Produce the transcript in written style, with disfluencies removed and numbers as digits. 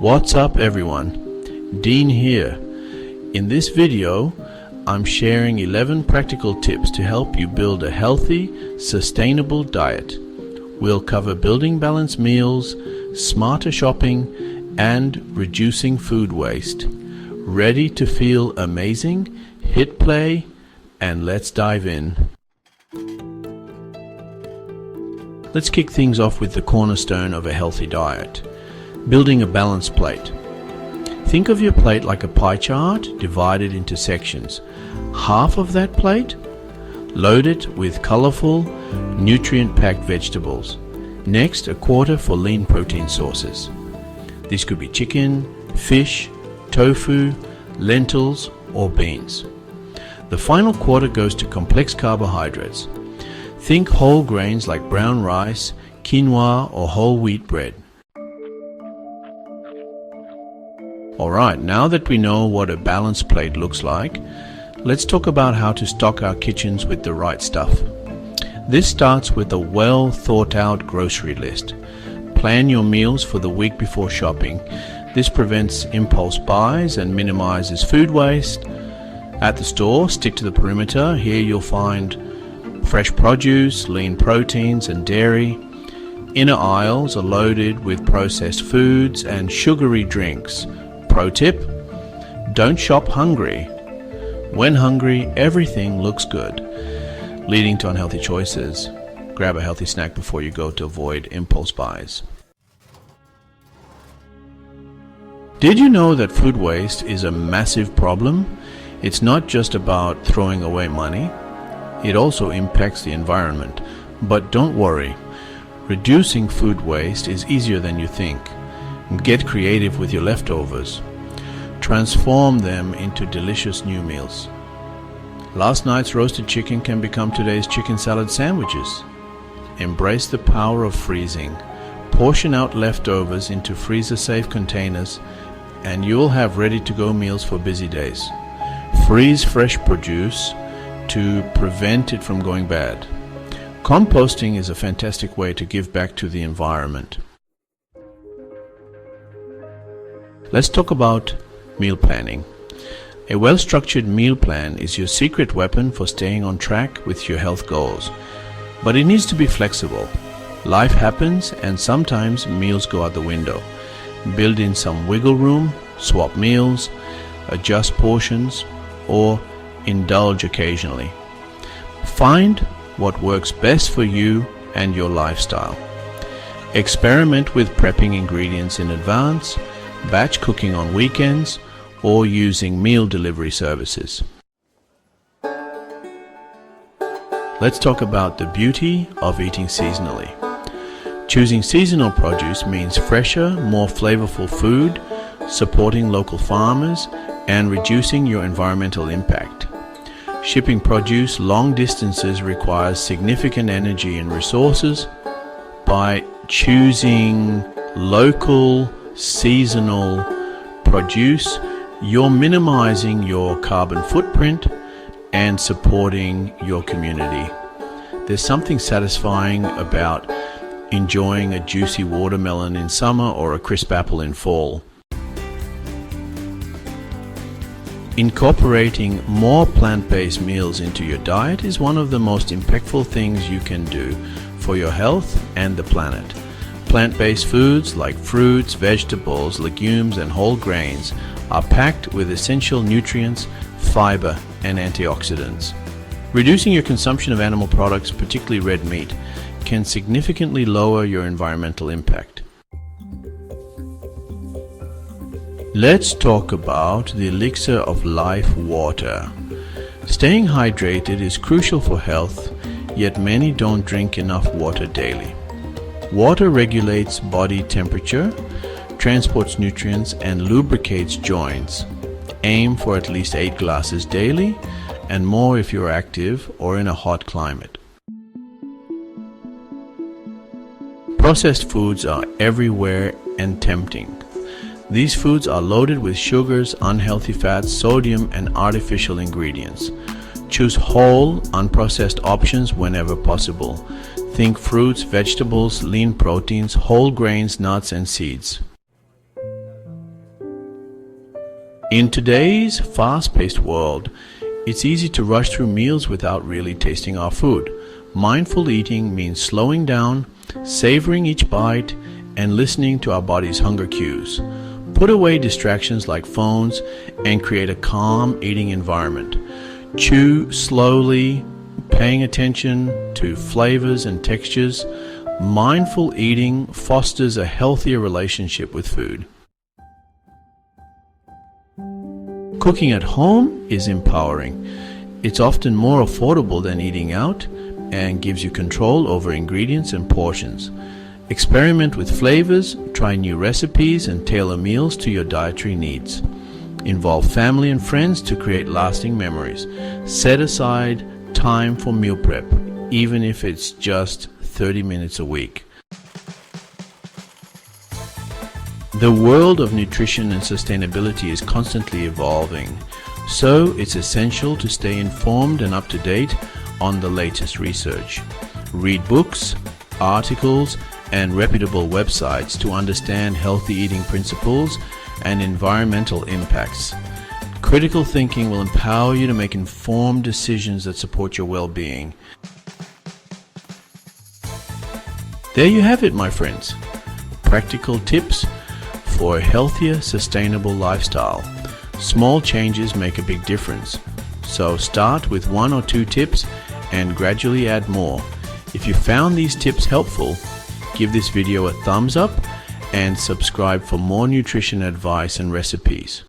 What's up everyone? Dean here. In this video, I'm sharing 11 practical tips to help you build a healthy, sustainable diet. We'll cover building balanced meals, smarter shopping, and reducing food waste. Ready to feel amazing? Hit play and let's dive in. Let's kick things off with the cornerstone of a healthy diet. Building a balanced plate. Think of your plate like a pie chart divided into sections. Half of that plate, load it with colorful, nutrient-packed vegetables. Next, a quarter for lean protein sources. This could be chicken, fish, tofu, lentils, or beans. The final quarter goes to complex carbohydrates. Think whole grains like brown rice, quinoa, or whole wheat bread. Alright, now that we know what a balanced plate looks like, let's talk about how to stock our kitchens with the right stuff. This starts with a well thought out grocery list. Plan your meals for the week before shopping. This prevents impulse buys and minimizes food waste. At the store, stick to the perimeter. Here you'll find fresh produce, lean proteins, and dairy. Inner aisles are loaded with processed foods and sugary drinks. Pro tip: don't shop hungry. When hungry, everything looks good, leading to unhealthy choices. Grab a healthy snack before you go to avoid impulse buys. Did you know that food waste is a massive problem? It's not just about throwing away money. It also impacts the environment. But don't worry, reducing food waste is easier than you think. Get creative with your leftovers. Transform them into delicious new meals. Last night's roasted chicken can become today's chicken salad sandwiches. Embrace the power of freezing. Portion out leftovers into freezer-safe containers and you'll have ready-to-go meals for busy days. Freeze fresh produce to prevent it from going bad. Composting is a fantastic way to give back to the environment. Let's talk about meal planning. A well-structured meal plan is your secret weapon for staying on track with your health goals. But it needs to be flexible. Life happens and sometimes meals go out the window. Build in some wiggle room, swap meals, adjust portions, or indulge occasionally. Find what works best for you and your lifestyle. Experiment with prepping ingredients in advance, batch cooking on weekends, or using meal delivery services. Let's talk about the beauty of eating seasonally. Choosing seasonal produce means fresher, more flavorful food, supporting local farmers, and reducing your environmental impact. Shipping produce long distances requires significant energy and resources. By choosing local, seasonal produce, you're minimizing your carbon footprint and supporting your community. There's something satisfying about enjoying a juicy watermelon in summer or a crisp apple in fall. Incorporating more plant-based meals into your diet is one of the most impactful things you can do for your health and the planet. Plant-based foods like fruits, vegetables, legumes, and whole grains are packed with essential nutrients, fiber, and antioxidants. Reducing your consumption of animal products, particularly red meat, can significantly lower your environmental impact. Let's talk about the elixir of life, water. Staying hydrated is crucial for health, yet many don't drink enough water daily. Water regulates body temperature, transports nutrients, and lubricates joints. Aim for at least 8 glasses daily, and more if you're active or in a hot climate. Processed foods are everywhere and tempting. These foods are loaded with sugars, unhealthy fats, sodium, and artificial ingredients. Choose whole, unprocessed options whenever possible. Think fruits, vegetables, lean proteins, whole grains, nuts, and seeds. In today's fast-paced world, it's easy to rush through meals without really tasting our food. Mindful eating means slowing down, savoring each bite, and listening to our body's hunger cues. Put away distractions like phones and create a calm eating environment. Chew slowly, paying attention to flavors and textures. Mindful eating fosters a healthier relationship with food. Cooking at home is empowering. It's often more affordable than eating out and gives you control over ingredients and portions. Experiment with flavors, try new recipes, and tailor meals to your dietary needs. Involve family and friends to create lasting memories. Set aside time for meal prep, even if it's just 30 minutes a week. The world of nutrition and sustainability is constantly evolving, so it's essential to stay informed and up to date on the latest research. Read books, articles, and reputable websites to understand healthy eating principles and environmental impacts. Critical thinking will empower you to make informed decisions that support your well-being. There you have it, my friends. Practical tips for a healthier, sustainable lifestyle. Small changes make a big difference. So start with 1 or 2 tips and gradually add more. If you found these tips helpful, give this video a thumbs up and subscribe for more nutrition advice and recipes.